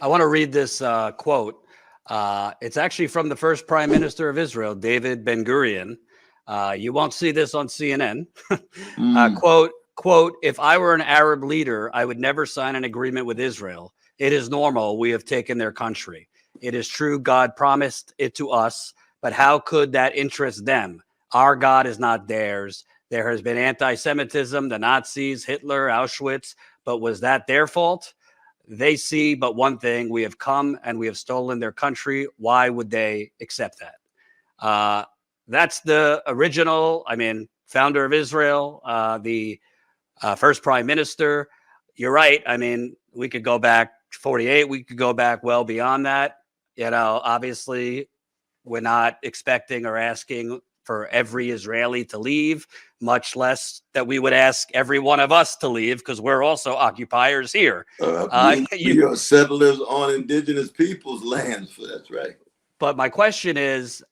I want to read this quote. It's actually from the first Prime Minister of Israel, David Ben-Gurion. You won't see this on CNN. Quote, if I were an Arab leader, I would never sign an agreement with Israel. It is normal. We have taken their country. It is true. God promised it to us, but how could that interest them? Our God is not theirs. There has been anti-Semitism, the Nazis, Hitler, Auschwitz, but was that their fault? They see but one thing: we have come and we have stolen their country. Why would they accept that? That's the original, founder of Israel, the first prime minister. You're right. We could go back 48. We could go back well beyond that. Obviously, we're not expecting or asking for every Israeli to leave, much less that we would ask every one of us to leave, because we're also occupiers here. We are settlers on indigenous peoples' lands. That's right. But my question is,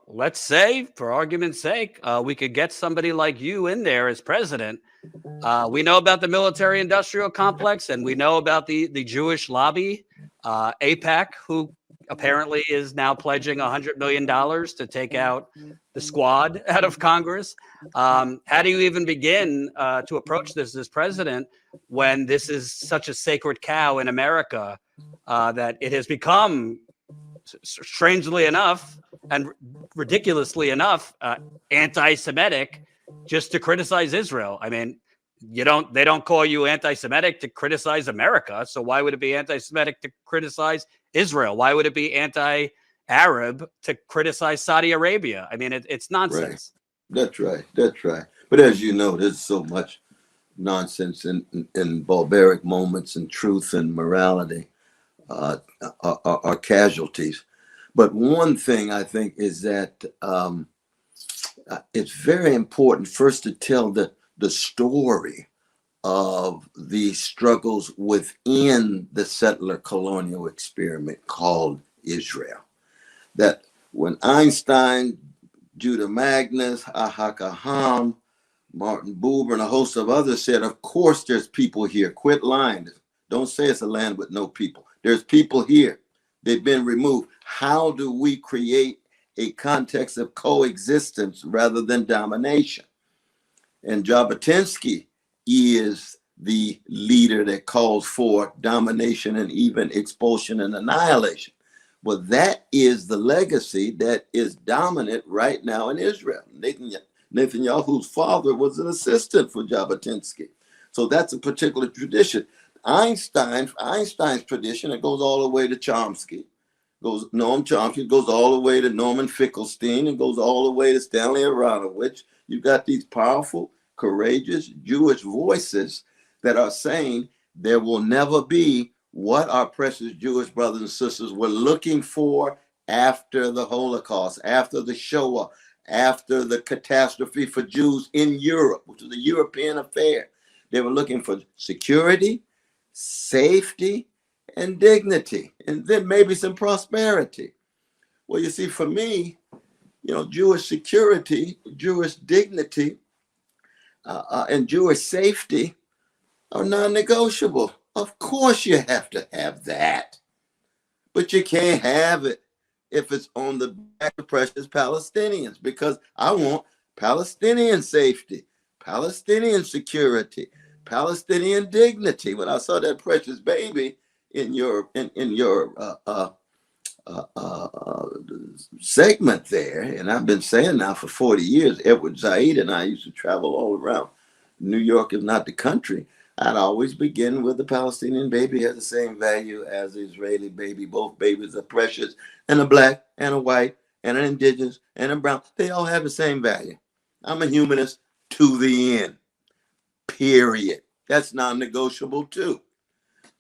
let's say, for argument's sake, we could get somebody like you in there as president. We know about the military-industrial complex, and we know about the Jewish lobby, AIPAC, who apparently is now pledging $100 million to take out the squad out of Congress. How do you even begin to approach this as president when this is such a sacred cow in America that it has become, strangely enough and ridiculously enough, anti-Semitic just to criticize Israel? They don't call you anti-Semitic to criticize America. So why would it be anti-Semitic to criticize Israel? Why would it be anti-Arab to criticize Saudi Arabia? It's nonsense. Right. That's right. But as you know, there's so much nonsense in barbaric moments, and truth and morality are casualties. But one thing I think is that it's very important first to tell the story of the struggles within the settler colonial experiment called Israel. That when Einstein, Judah Magnus, Ahakaham, Martin Buber, and a host of others said, of course there's people here. Quit lying. Don't say it's a land with no people. There's people here. They've been removed. How do we create a context of coexistence rather than domination? And Jabotinsky is the leader that calls for domination and even expulsion and annihilation. But that is the legacy that is dominant right now in Israel. Netanyahu's father was an assistant for Jabotinsky. So that's a particular tradition. Einstein's tradition, it goes all the way to Chomsky. Noam Chomsky, goes all the way to Norman Finkelstein, and goes all the way to Stanley Aronowitz. You've got these powerful, courageous Jewish voices that are saying there will never be what our precious Jewish brothers and sisters were looking for after the Holocaust, after the Shoah, after the catastrophe for Jews in Europe, which was a European affair. They were looking for security, safety, and dignity, and then maybe some prosperity. Well, you see, for me, Jewish security, Jewish dignity, and Jewish safety are non-negotiable. Of course you have to have that, but you can't have it if it's on the back of precious Palestinians, because I want Palestinian safety, Palestinian security, Palestinian dignity. When I saw that precious baby in your segment there, and I've been saying now for 40 years, Edward Said and I used to travel all around New York, if not the country. I'd always begin with the Palestinian baby has the same value as the Israeli baby. Both babies are precious, and a black and a white and an indigenous and a brown, they all have the same value. I'm a humanist to the end, period. That's non-negotiable too.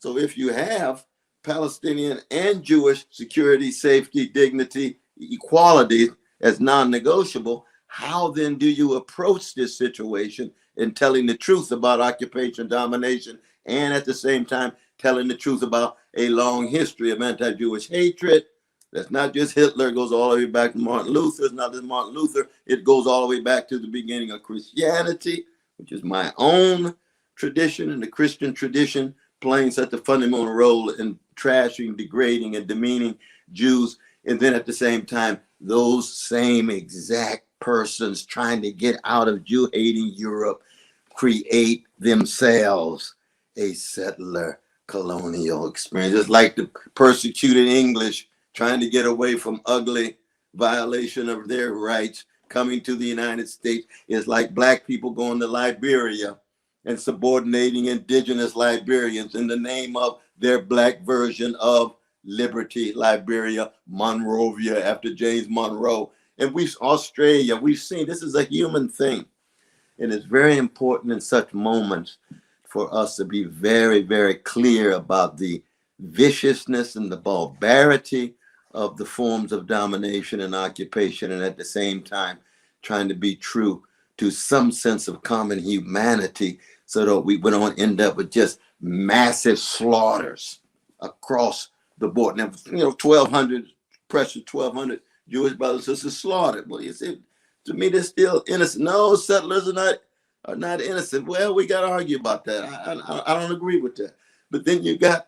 So if you have Palestinian and Jewish security, safety, dignity, equality as non-negotiable, how then do you approach this situation in telling the truth about occupation, domination, and at the same time telling the truth about a long history of anti-Jewish hatred? That's not just Hitler. It goes all the way back to Martin Luther. It's not just Martin Luther. It goes all the way back to the beginning of Christianity, which is my own tradition and the Christian tradition playing such a fundamental role in trashing, degrading, and demeaning Jews. And then at the same time, those same exact persons trying to get out of Jew-hating Europe create themselves a settler colonial experience. It's like the persecuted English trying to get away from ugly violation of their rights coming to the United States. It's like black people going to Liberia and subordinating indigenous Liberians in the name of their black version of liberty, Liberia, Monrovia after James Monroe. And Australia, we've seen this is a human thing. And it's very important in such moments for us to be very, very clear about the viciousness and the barbarity of the forms of domination and occupation, and at the same time trying to be true to some sense of common humanity so that we don't end up with just massive slaughters across the board. Now, 1,200, precious 1,200 Jewish brothers and sisters slaughtered. Well, you see, to me, they're still innocent. No, settlers are not innocent. Well, we got to argue about that. I don't agree with that. But then you got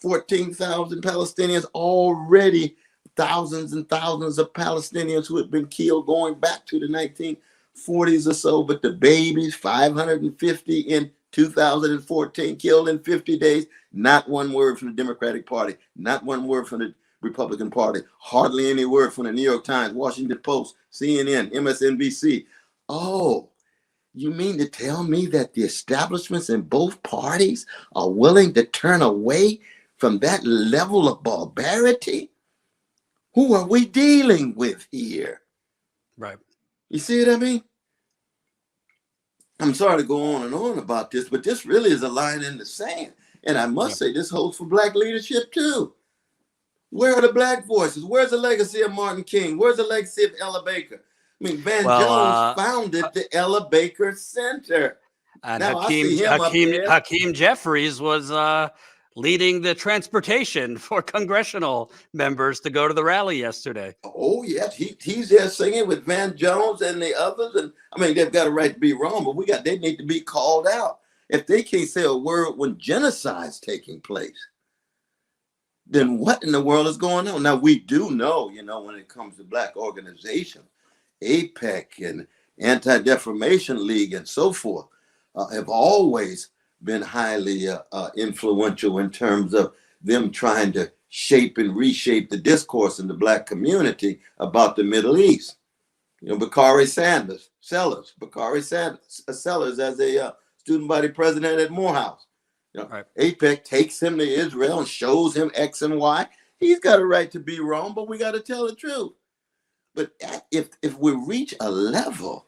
14,000 Palestinians already, thousands and thousands of Palestinians who had been killed going back to the 1940s or so. But the babies, 550 in 2014, killed in 50 days. Not one word from the Democratic Party. Not one word from the Republican Party. Hardly any word from the New York Times, Washington Post, CNN, MSNBC. Oh, you mean to tell me that the establishments in both parties are willing to turn away from that level of barbarity? Who are we dealing with here? Right. You see what I mean? I'm sorry to go on and on about this, but this really is a line in the sand. And I must say this holds for black leadership too. Where are the black voices? Where's the legacy of Martin King? Where's the legacy of Ella Baker? I mean, Van Jones founded the Ella Baker Center. And now, I see him Hakeem Jeffries was leading the transportation for congressional members to go to the rally yesterday. Oh, yes. He's there singing with Van Jones and the others. And I mean, they've got a right to be wrong, but they need to be called out. If they can't say a word when genocide's taking place, then what in the world is going on? Now, we do know, when it comes to black organizations, APEC and Anti-Defamation League and so forth have always been highly influential in terms of them trying to shape and reshape the discourse in the black community about the Middle East. Bakari Sellers as a student body president at Morehouse. Right. APEC takes him to Israel and shows him X and Y. He's got a right to be wrong, but we got to tell the truth. But if we reach a level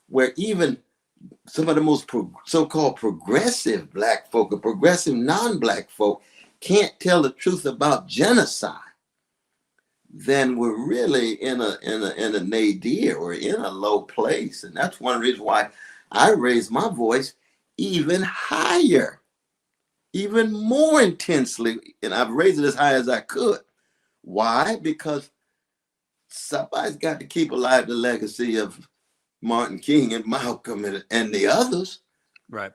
where even some of the most so-called progressive black folk or progressive non-black folk can't tell the truth about genocide, then we're really in a nadir or in a low place. And that's one reason why I raise my voice even higher, even more intensely. And I've raised it as high as I could. Why? Because somebody's got to keep alive the legacy of Martin King and Malcolm and the others. Right.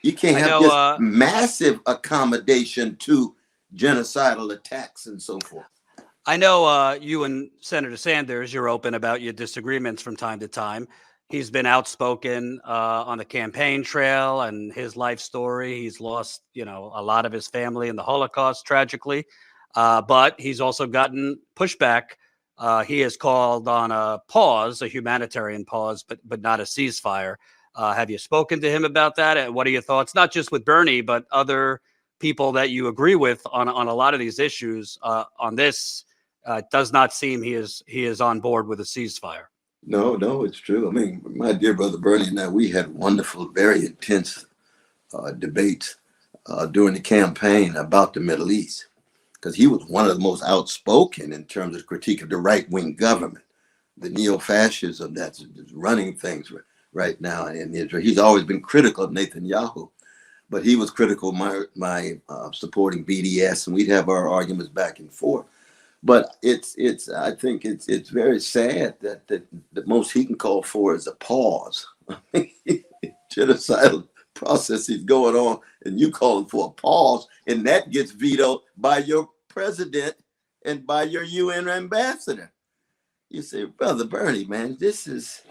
You can't have this massive accommodation to genocidal attacks and so forth. I know you and Senator Sanders, you're open about your disagreements from time to time. He's been outspoken on the campaign trail and his life story. He's lost, a lot of his family in the Holocaust, tragically. But he's also gotten pushback. He has called on a pause, a humanitarian pause, but not a ceasefire. Have you spoken to him about that? And what are your thoughts, not just with Bernie, but other people that you agree with on a lot of these issues on this? Does not seem he is on board with a ceasefire. No, it's true. I mean, my dear brother Bernie and I, we had wonderful, very intense debates during the campaign about the Middle East, because he was one of the most outspoken in terms of critique of the right-wing government, the neo-fascism that's running things right now in Israel. He's always been critical of Netanyahu, but he was critical of my supporting BDS, and we'd have our arguments back and forth. But I think it's very sad that the most he can call for is a pause. Genocidal processes going on and you calling for a pause, and that gets vetoed by your president and by your UN ambassador. You say, Brother Bernie, man, this is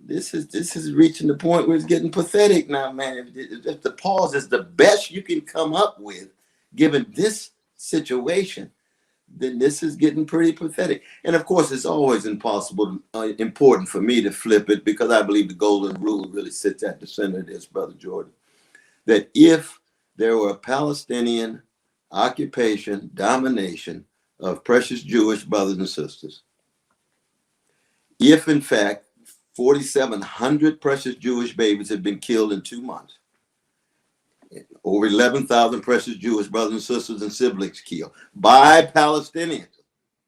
reaching the point where it's getting pathetic now, man. If the pause is the best you can come up with, given this situation, then this is getting pretty pathetic. And of course, it's always important for me to flip it, because I believe the golden rule really sits at the center of this, Brother Jordan, that if there were a Palestinian occupation, domination of precious Jewish brothers and sisters, if in fact 4,700 precious Jewish babies have been killed in 2 months, over 11,000 precious Jewish brothers and sisters and siblings killed by Palestinians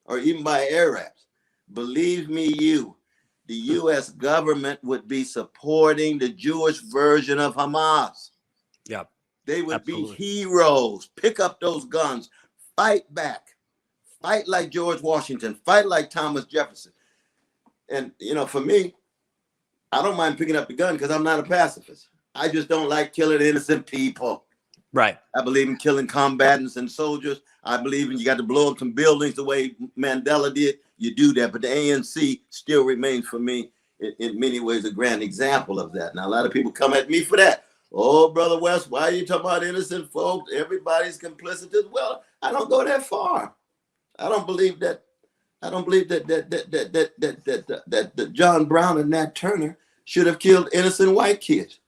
or even by Arabs, believe me, the U.S. government would be supporting the Jewish version of Hamas. Yeah, they would absolutely be heroes. Pick up those guns, fight back, fight like George Washington, fight like Thomas Jefferson. And for me, I don't mind picking up the gun because I'm not a pacifist. I just don't like killing innocent people. Right. I believe in killing combatants and soldiers. I believe in you got to blow up some buildings the way Mandela did. You do that. But the ANC still remains for me in many ways a grand example of that. Now, a lot of people come at me for that. Oh, Brother West, why are you talking about innocent folks? Everybody's complicit. Well, I don't go that far. I don't believe that. I don't believe that John Brown and Nat Turner should have killed innocent white kids.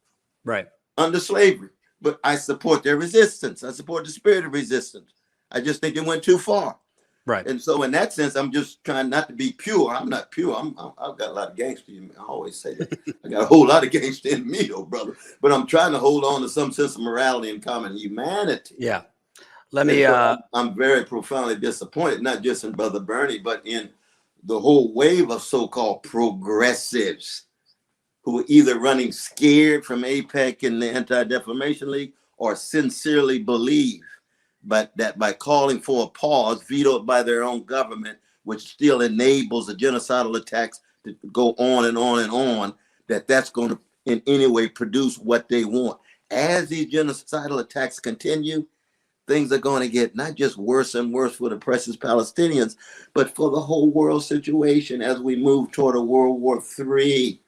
Right. Under slavery. But I support their resistance. I support the spirit of resistance. I just think it went too far. Right. And so in that sense, I'm just trying not to be pure. I'm not pure. I've got a lot of gangster in me. I always say that. I got a whole lot of gangster in me, though, brother. But I'm trying to hold on to some sense of morality and common humanity. Yeah. Let me. I'm very profoundly disappointed, not just in Brother Bernie, but in the whole wave of so-called progressives who are either running scared from APEC and the Anti-Defamation League or sincerely believe that by calling for a pause vetoed by their own government, which still enables the genocidal attacks to go on and on and on, that's going to in any way produce what they want. As these genocidal attacks continue, things are going to get not just worse and worse for the precious Palestinians, but for the whole world situation as we move toward a World War III.